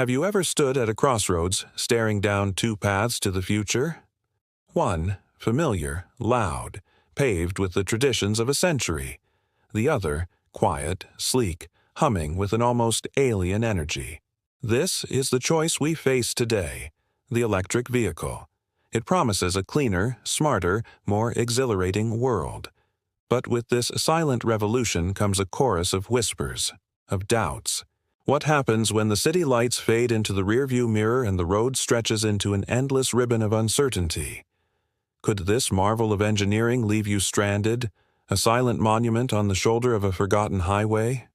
Have you ever stood at a crossroads, staring down two paths to the future? One, familiar, loud, paved with the traditions of a century. The other, quiet, sleek, humming with an almost alien energy. This is the choice we face today, the electric vehicle. It promises a cleaner, smarter, more exhilarating world. But with this silent revolution comes a chorus of whispers, of doubts. What happens when the city lights fade into the rearview mirror and the road stretches into an endless ribbon of uncertainty? Could this marvel of engineering leave you stranded, a silent monument on the shoulder of a forgotten highway?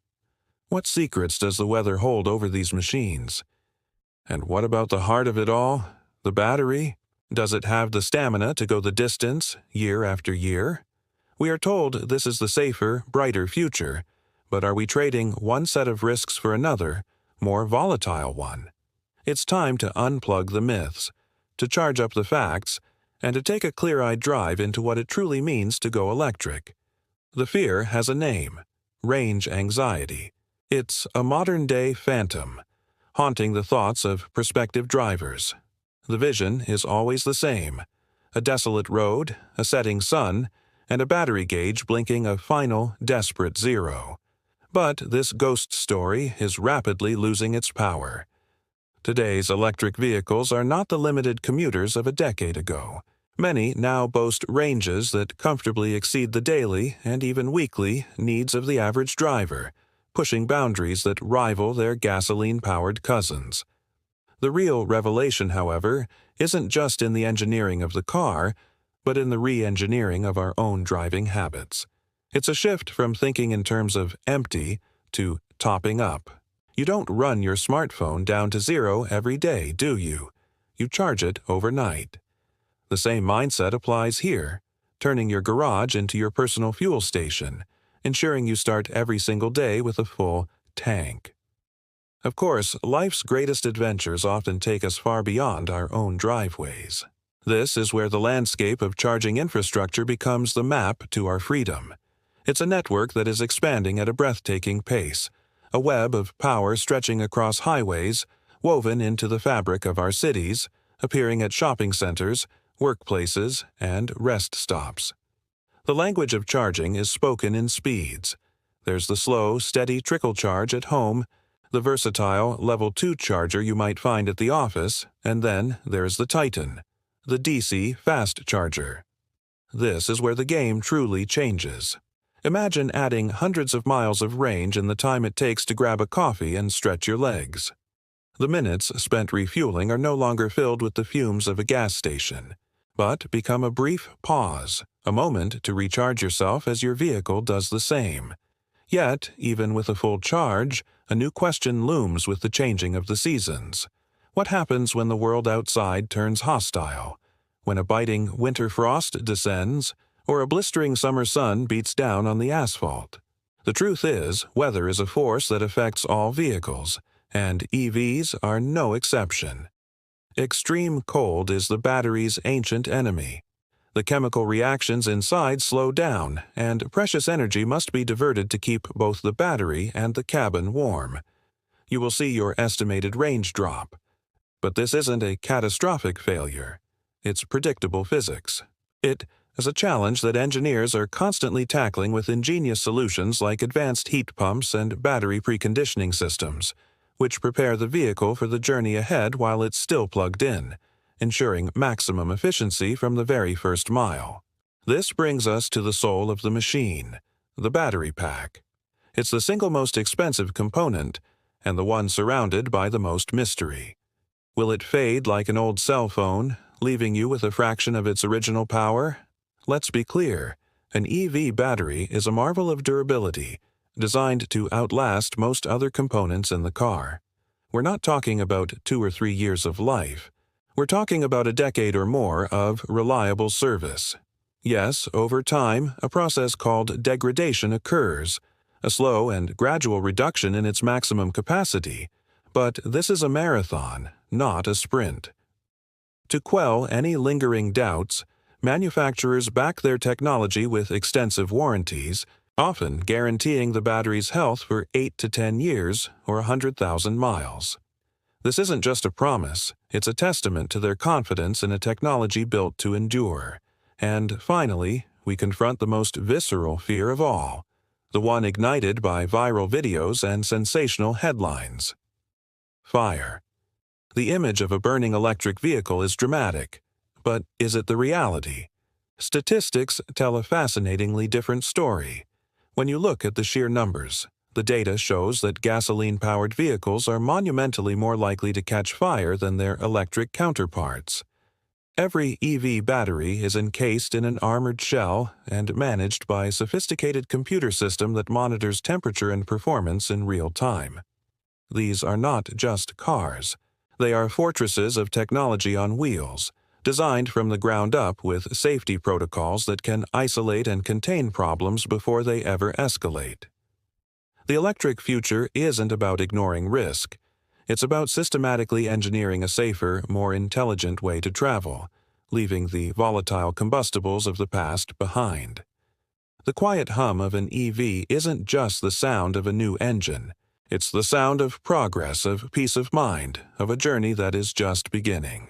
What secrets does the weather hold over these machines? And what about the heart of it all, the battery? Does it have the stamina to go the distance, year after year? We are told this is the safer, brighter future, but are we trading one set of risks for another, more volatile one? It's time to unplug the myths, to charge up the facts, and to take a clear-eyed drive into what it truly means to go electric. The fear has a name: range anxiety. It's a modern-day phantom, haunting the thoughts of prospective drivers. The vision is always the same: a desolate road, a setting sun, and a battery gauge blinking a final, desperate zero. But this ghost story is rapidly losing its power. Today's electric vehicles are not the limited commuters of a decade ago. Many now boast ranges that comfortably exceed the daily and even weekly needs of the average driver, pushing boundaries that rival their gasoline-powered cousins. The real revelation, however, isn't just in the engineering of the car, but in the re-engineering of our own driving habits. It's a shift from thinking in terms of empty to topping up. You don't run your smartphone down to zero every day, do you? You charge it overnight. The same mindset applies here, turning your garage into your personal fuel station, ensuring you start every single day with a full tank. Of course, life's greatest adventures often take us far beyond our own driveways. This is where the landscape of charging infrastructure becomes the map to our freedom. It's a network that is expanding at a breathtaking pace, a web of power stretching across highways, woven into the fabric of our cities, appearing at shopping centers, workplaces, and rest stops. The language of charging is spoken in speeds. There's the slow, steady trickle charge at home, the versatile Level 2 charger you might find at the office, and then there's the Titan, the DC fast charger. This is where the game truly changes. Imagine adding hundreds of miles of range in the time it takes to grab a coffee and stretch your legs. The minutes spent refueling are no longer filled with the fumes of a gas station, but become a brief pause, a moment to recharge yourself as your vehicle does the same. Yet, even with a full charge, a new question looms with the changing of the seasons. What happens when the world outside turns hostile? When a biting winter frost descends, or a blistering summer sun beats down on the asphalt? The truth is, weather is a force that affects all vehicles, and EVs are no exception. Extreme cold is the battery's ancient enemy. The chemical reactions inside slow down, and precious energy must be diverted to keep both the battery and the cabin warm. You will see your estimated range drop. But this isn't a catastrophic failure. It's predictable physics. It is a challenge that engineers are constantly tackling with ingenious solutions like advanced heat pumps and battery preconditioning systems, which prepare the vehicle for the journey ahead while it's still plugged in, ensuring maximum efficiency from the very first mile. This brings us to the soul of the machine, the battery pack. It's the single most expensive component, and the one surrounded by the most mystery. Will it fade like an old cell phone, leaving you with a fraction of its original power? Let's be clear, an EV battery is a marvel of durability, designed to outlast most other components in the car. We're not talking about 2 or 3 years of life. We're talking about a decade or more of reliable service. Yes, over time, a process called degradation occurs, a slow and gradual reduction in its maximum capacity, but this is a marathon, not a sprint. To quell any lingering doubts, manufacturers back their technology with extensive warranties, often guaranteeing the battery's health for 8 to 10 years or 100,000 miles. This isn't just a promise, it's a testament to their confidence in a technology built to endure. And finally, we confront the most visceral fear of all, the one ignited by viral videos and sensational headlines. Fire. The image of a burning electric vehicle is dramatic, but is it the reality? Statistics tell a fascinatingly different story. When you look at the sheer numbers, the data shows that gasoline-powered vehicles are monumentally more likely to catch fire than their electric counterparts. Every EV battery is encased in an armored shell and managed by a sophisticated computer system that monitors temperature and performance in real time. These are not just cars. They are fortresses of technology on wheels, designed from the ground up with safety protocols that can isolate and contain problems before they ever escalate. The electric future isn't about ignoring risk. It's about systematically engineering a safer, more intelligent way to travel, leaving the volatile combustibles of the past behind. The quiet hum of an EV isn't just the sound of a new engine. It's the sound of progress, of peace of mind, of a journey that is just beginning.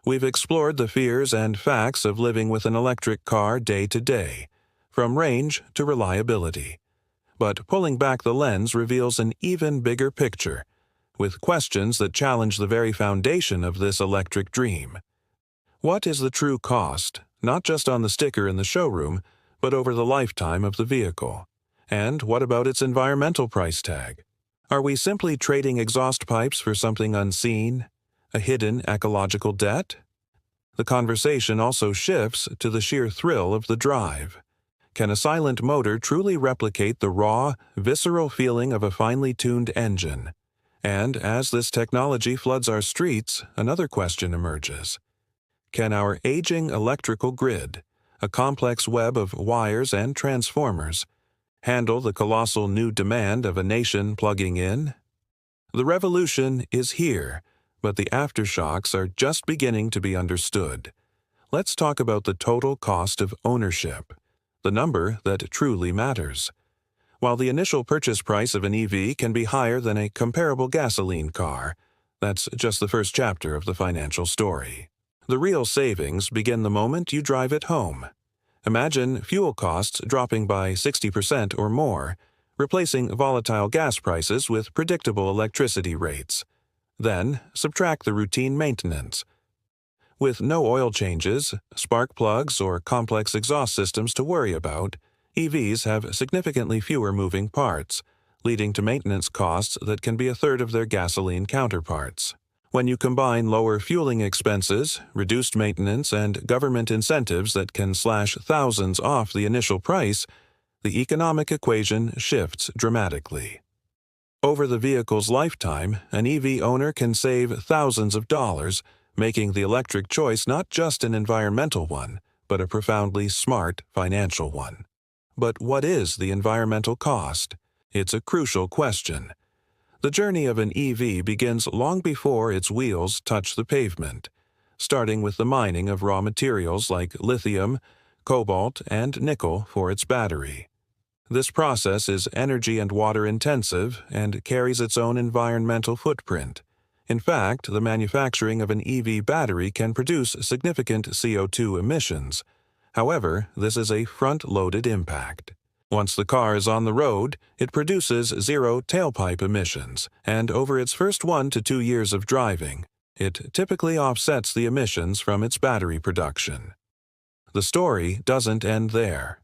We've explored the fears and facts of living with an electric car day to day, from range to reliability. But pulling back the lens reveals an even bigger picture, with questions that challenge the very foundation of this electric dream. What is the true cost, not just on the sticker in the showroom, but over the lifetime of the vehicle? And what about its environmental price tag? Are we simply trading exhaust pipes for something unseen, a hidden ecological debt? The conversation also shifts to the sheer thrill of the drive. Can a silent motor truly replicate the raw, visceral feeling of a finely tuned engine? And as this technology floods our streets, another question emerges. Can our aging electrical grid, a complex web of wires and transformers, handle the colossal new demand of a nation plugging in? The revolution is here, but the aftershocks are just beginning to be understood. Let's talk about the total cost of ownership, the number that truly matters. While the initial purchase price of an EV can be higher than a comparable gasoline car, that's just the first chapter of the financial story. The real savings begin the moment you drive it home. Imagine fuel costs dropping by 60% or more, replacing volatile gas prices with predictable electricity rates. Then, subtract the routine maintenance. With no oil changes, spark plugs, or complex exhaust systems to worry about, EVs have significantly fewer moving parts, leading to maintenance costs that can be a third of their gasoline counterparts. When you combine lower fueling expenses, reduced maintenance, and government incentives that can slash thousands off the initial price, the economic equation shifts dramatically. Over the vehicle's lifetime, an EV owner can save thousands of dollars, making the electric choice not just an environmental one, but a profoundly smart financial one. But what is the environmental cost? It's a crucial question. The journey of an EV begins long before its wheels touch the pavement, starting with the mining of raw materials like lithium, cobalt, and nickel for its battery. This process is energy and water intensive and carries its own environmental footprint. In fact, the manufacturing of an EV battery can produce significant CO2 emissions. However, this is a front-loaded impact. Once the car is on the road, it produces zero tailpipe emissions, and over its first 1 to 2 years of driving, it typically offsets the emissions from its battery production. The story doesn't end there.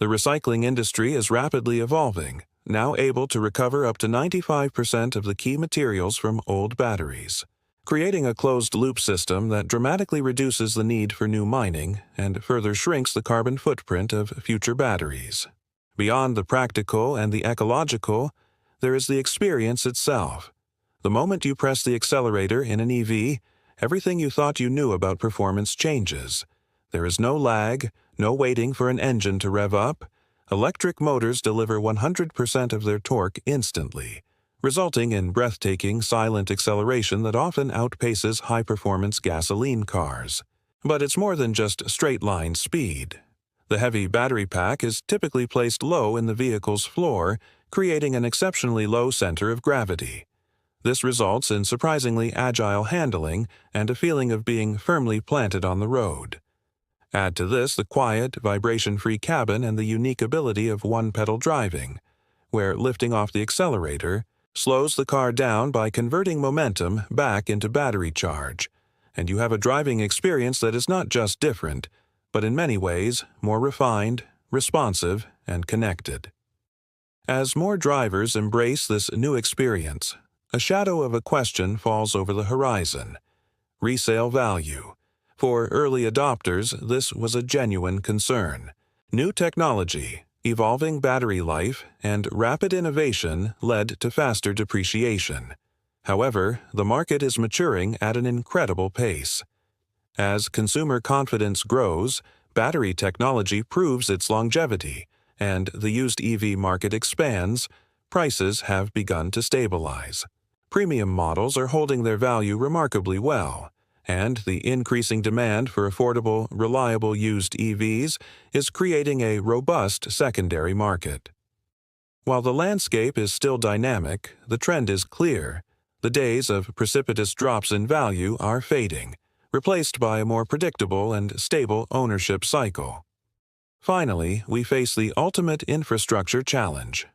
The recycling industry is rapidly evolving, now able to recover up to 95% of the key materials from old batteries, creating a closed-loop system that dramatically reduces the need for new mining and further shrinks the carbon footprint of future batteries. Beyond the practical and the ecological, there is the experience itself. The moment you press the accelerator in an EV, everything you thought you knew about performance changes. There is no lag, no waiting for an engine to rev up. Electric motors deliver 100% of their torque instantly, resulting in breathtaking, silent acceleration that often outpaces high-performance gasoline cars. But it's more than just straight-line speed. The heavy battery pack is typically placed low in the vehicle's floor, creating an exceptionally low center of gravity. This results in surprisingly agile handling and a feeling of being firmly planted on the road. Add to this the quiet, vibration-free cabin and the unique ability of one-pedal driving, where lifting off the accelerator slows the car down by converting momentum back into battery charge, and you have a driving experience that is not just different, but in many ways more refined, responsive, and connected. As more drivers embrace this new experience, a shadow of a question falls over the horizon: resale value. For early adopters, this was a genuine concern. New technology, evolving battery life, and rapid innovation led to faster depreciation. However, the market is maturing at an incredible pace. As consumer confidence grows, battery technology proves its longevity, and the used EV market expands, prices have begun to stabilize. Premium models are holding their value remarkably well, and the increasing demand for affordable, reliable used EVs is creating a robust secondary market. While the landscape is still dynamic, the trend is clear. The days of precipitous drops in value are fading, replaced by a more predictable and stable ownership cycle. Finally, we face the ultimate infrastructure challenge: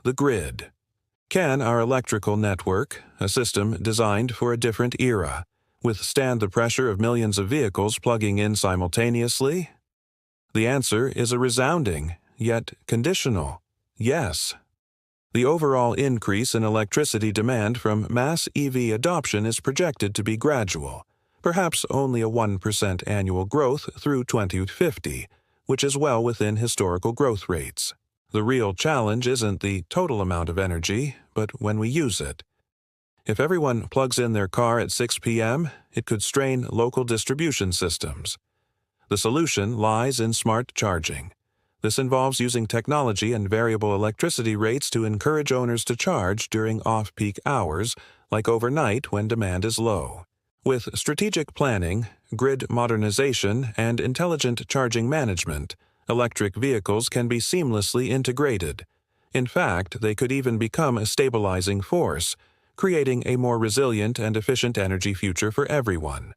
the grid. Can our electrical network, a system designed for a different era, withstand the pressure of millions of vehicles plugging in simultaneously? The answer is a resounding, yet conditional, yes. The overall increase in electricity demand from mass EV adoption is projected to be gradual, perhaps only a 1% annual growth through 2050, which is well within historical growth rates. The real challenge isn't the total amount of energy, but when we use it. If everyone plugs in their car at 6 p.m., it could strain local distribution systems. The solution lies in smart charging. This involves using technology and variable electricity rates to encourage owners to charge during off-peak hours, like overnight when demand is low. With strategic planning, grid modernization, and intelligent charging management, electric vehicles can be seamlessly integrated. In fact, they could even become a stabilizing force, creating a more resilient and efficient energy future for everyone.